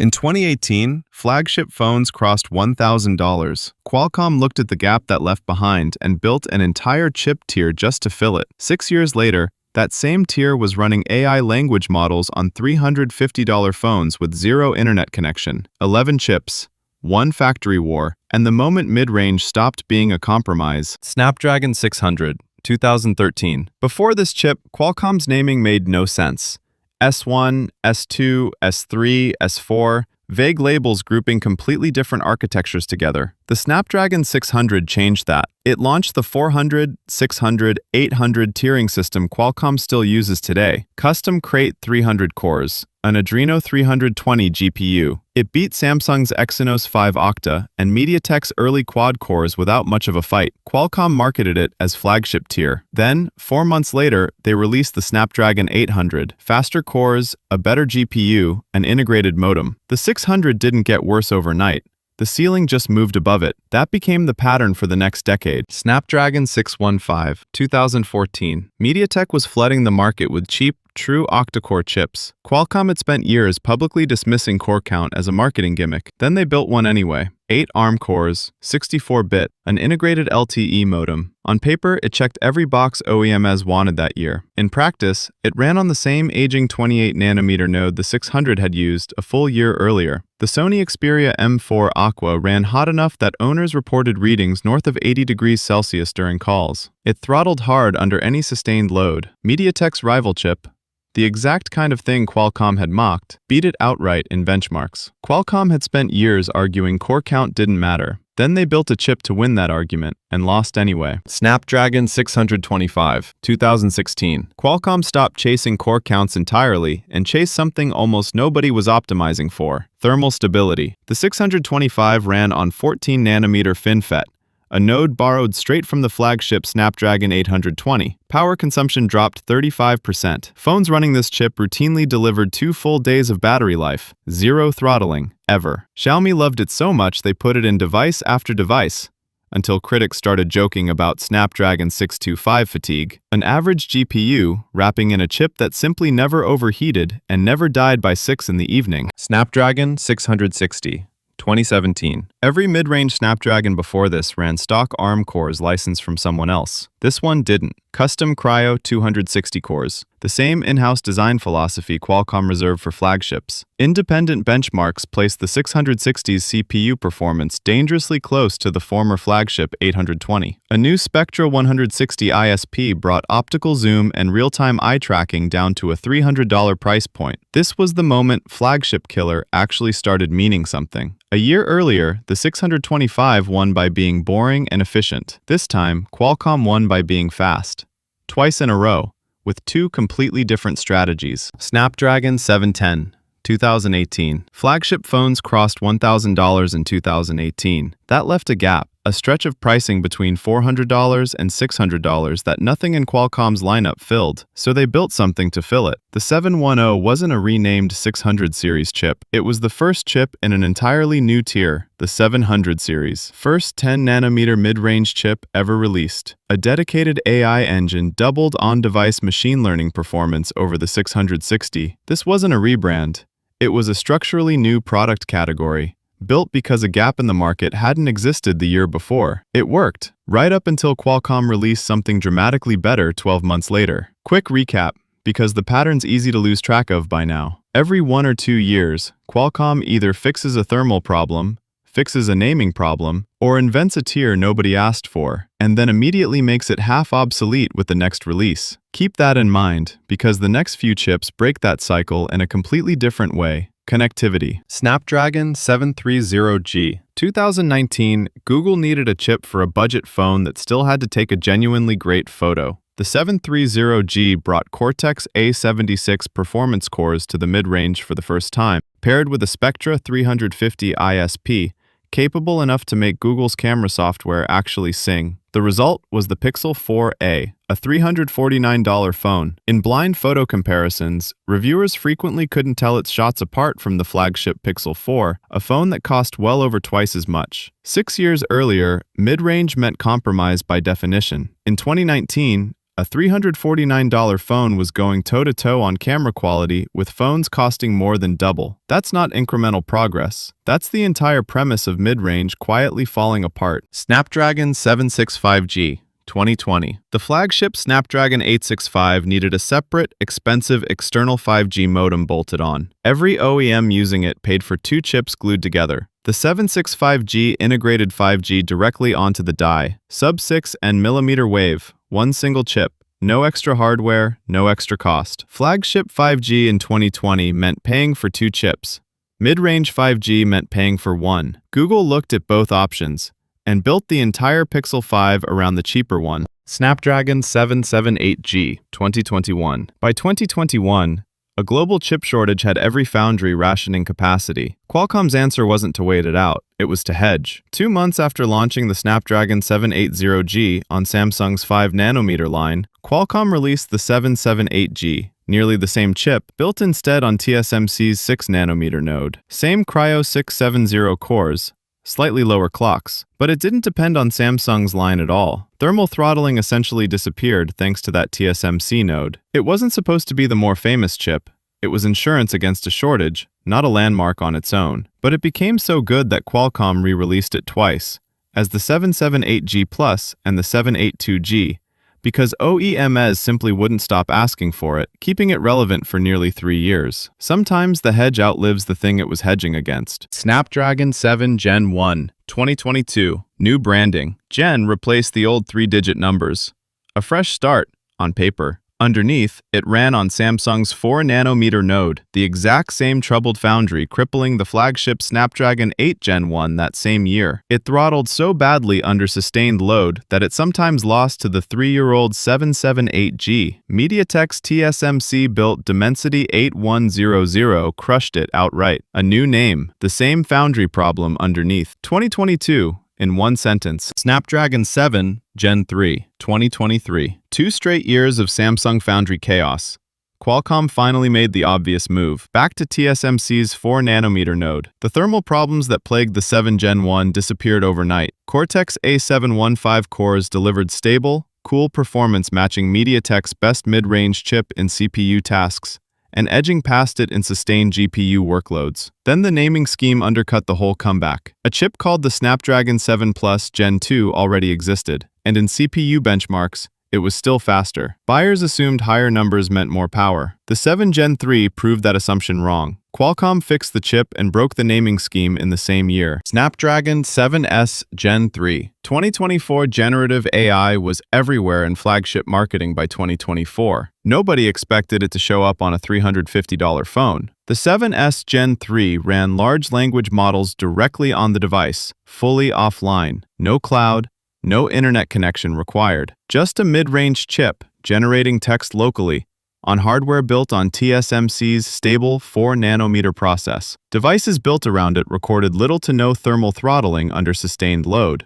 In 2018, flagship phones crossed $1,000. Qualcomm looked at the gap that left behind and built an entire chip tier just to fill it. 6 years later, that same tier was running AI language models on $350 phones with zero internet connection, 11 chips, one factory war, and the moment mid-range stopped being a compromise. Snapdragon 600, 2013. Before this chip, Qualcomm's naming made no sense. S1, S2, S3, S4, vague labels grouping completely different architectures together. The Snapdragon 600 changed that. It launched the 400, 600, 800 tiering system Qualcomm still uses today. Custom Crate 300 cores, an Adreno 320 GPU. It beat Samsung's Exynos 5 Octa and MediaTek's early quad cores without much of a fight. Qualcomm marketed it as flagship tier. Then, 4 months later, they released the Snapdragon 800, faster cores, a better GPU, an integrated modem. The 600 didn't get worse overnight. The ceiling just moved above it. That became the pattern for the next decade. Snapdragon 615, 2014. MediaTek was flooding the market with cheap, true octa-core chips. Qualcomm had spent years publicly dismissing core count as a marketing gimmick. Then they built one anyway. 8 ARM cores, 64-bit, an integrated LTE modem. On paper, it checked every box OEMs wanted that year. In practice, it ran on the same aging 28nm node the 600 had used a full year earlier. The Sony Xperia M4 Aqua ran hot enough that owners reported readings north of 80 degrees Celsius during calls. It throttled hard under any sustained load. MediaTek's rival chip, the exact kind of thing Qualcomm had mocked, beat it outright in benchmarks. Qualcomm had spent years arguing core count didn't matter. Then they built a chip to win that argument, and lost anyway. Snapdragon 625, 2016. Qualcomm stopped chasing core counts entirely and chased something almost nobody was optimizing for: thermal stability. The 625 ran on 14nm FinFET, a node borrowed straight from the flagship Snapdragon 820. Power consumption dropped 35%. Phones running this chip routinely delivered 2 full days of battery life. Zero throttling, ever. Xiaomi loved it so much they put it in device after device, until critics started joking about Snapdragon 625 fatigue. An average GPU wrapping in a chip that simply never overheated and never died by 6 in the evening. Snapdragon 660. 2017. Every mid-range Snapdragon before this ran stock ARM cores licensed from someone else. This one didn't. Custom Cryo 260 cores. The same in-house design philosophy Qualcomm reserved for flagships. Independent benchmarks placed the 660's CPU performance dangerously close to the former flagship 820. A new Spectra 160 ISP brought optical zoom and real-time eye tracking down to a $300 price point. This was the moment flagship killer actually started meaning something. A year earlier, the 625 won by being boring and efficient. This time, Qualcomm won by being fast. Twice in a row, with 2 completely different strategies. Snapdragon 710, 2018. Flagship phones crossed $1,000 in 2018. That left a gap, a stretch of pricing between $400 and $600 that nothing in Qualcomm's lineup filled, so they built something to fill it. The 710 wasn't a renamed 600 series chip. It was the first chip in an entirely new tier, the 700 series. First 10nm mid-range chip ever released. A dedicated AI engine doubled on-device machine learning performance over the 660. This wasn't a rebrand. It was a structurally new product category, built because a gap in the market hadn't existed the year before. It worked, right up until Qualcomm released something dramatically better 12 months later. Quick recap, because the pattern's easy to lose track of by now. Every 1 or 2 years, Qualcomm either fixes a thermal problem, fixes a naming problem, or invents a tier nobody asked for, and then immediately makes it half obsolete with the next release. Keep that in mind, because the next few chips break that cycle in a completely different way. Connectivity. Snapdragon 730G. 2019, Google needed a chip for a budget phone that still had to take a genuinely great photo. The 730G brought Cortex A76 performance cores to the mid-range for the first time, paired with a Spectra 350 ISP, capable enough to make Google's camera software actually sing. The result was the Pixel 4a, a $349 phone. In blind photo comparisons, reviewers frequently couldn't tell its shots apart from the flagship Pixel 4, a phone that cost well over twice as much. 6 years earlier, mid-range meant compromise by definition. In 2019, A $349 phone was going toe-to-toe on camera quality with phones costing more than double. That's not incremental progress. That's the entire premise of mid-range quietly falling apart. Snapdragon 765G. 2020. The flagship Snapdragon 865 needed a separate, expensive external 5G modem bolted on. Every OEM using it paid for 2 chips glued together. The 765G integrated 5G directly onto the die, sub-6 and millimeter wave, one single chip. No extra hardware, no extra cost. Flagship 5G in 2020 meant paying for 2 chips. Mid-range 5G meant paying for 1. Google looked at both options and built the entire Pixel 5 around the cheaper one. Snapdragon 778G, 2021. By 2021, a global chip shortage had every foundry rationing capacity. Qualcomm's answer wasn't to wait it out, it was to hedge. 2 months after launching the Snapdragon 780G on Samsung's 5nm line, Qualcomm released the 778G, nearly the same chip, built instead on TSMC's 6nm node. Same Cryo 670 cores, slightly lower clocks, but it didn't depend on Samsung's line at all. Thermal throttling essentially disappeared thanks to that TSMC node. It wasn't supposed to be the more famous chip. It was insurance against a shortage, not a landmark on its own. But it became so good that Qualcomm re-released it twice, as the 778G Plus and the 782G, because OEMs simply wouldn't stop asking for it, keeping it relevant for nearly 3 years. Sometimes the hedge outlives the thing it was hedging against. Snapdragon 7 Gen 1, 2022. New branding. Gen replaced the old 3-digit numbers. A fresh start, on paper. Underneath, it ran on Samsung's 4nm node, the exact same troubled foundry crippling the flagship Snapdragon 8 Gen 1 that same year. It throttled so badly under sustained load that it sometimes lost to the 3-year-old 778G. MediaTek's TSMC-built Dimensity 8100 crushed it outright. A new name, the same foundry problem underneath. 2022. In one sentence, Snapdragon 7 Gen 3, 2023. 2 straight years of Samsung foundry chaos. Qualcomm finally made the obvious move, back to TSMC's 4nm node. The thermal problems that plagued the 7 Gen 1 disappeared overnight. Cortex A715 cores delivered stable, cool performance matching MediaTek's best mid-range chip in CPU tasks, and edging past it in sustained GPU workloads. Then the naming scheme undercut the whole comeback. A chip called the Snapdragon 7 Plus Gen 2 already existed, and in CPU benchmarks, it was still faster. Buyers assumed higher numbers meant more power. The 7 Gen 3 proved that assumption wrong. Qualcomm fixed the chip and broke the naming scheme in the same year. Snapdragon 7S Gen 3. 2024 generative AI was everywhere in flagship marketing by 2024. Nobody expected it to show up on a $350 phone. The 7S Gen 3 ran large language models directly on the device, fully offline. No cloud, no internet connection required. Just a mid-range chip generating text locally on hardware built on TSMC's stable 4nm process. Devices built around it recorded little to no thermal throttling under sustained load.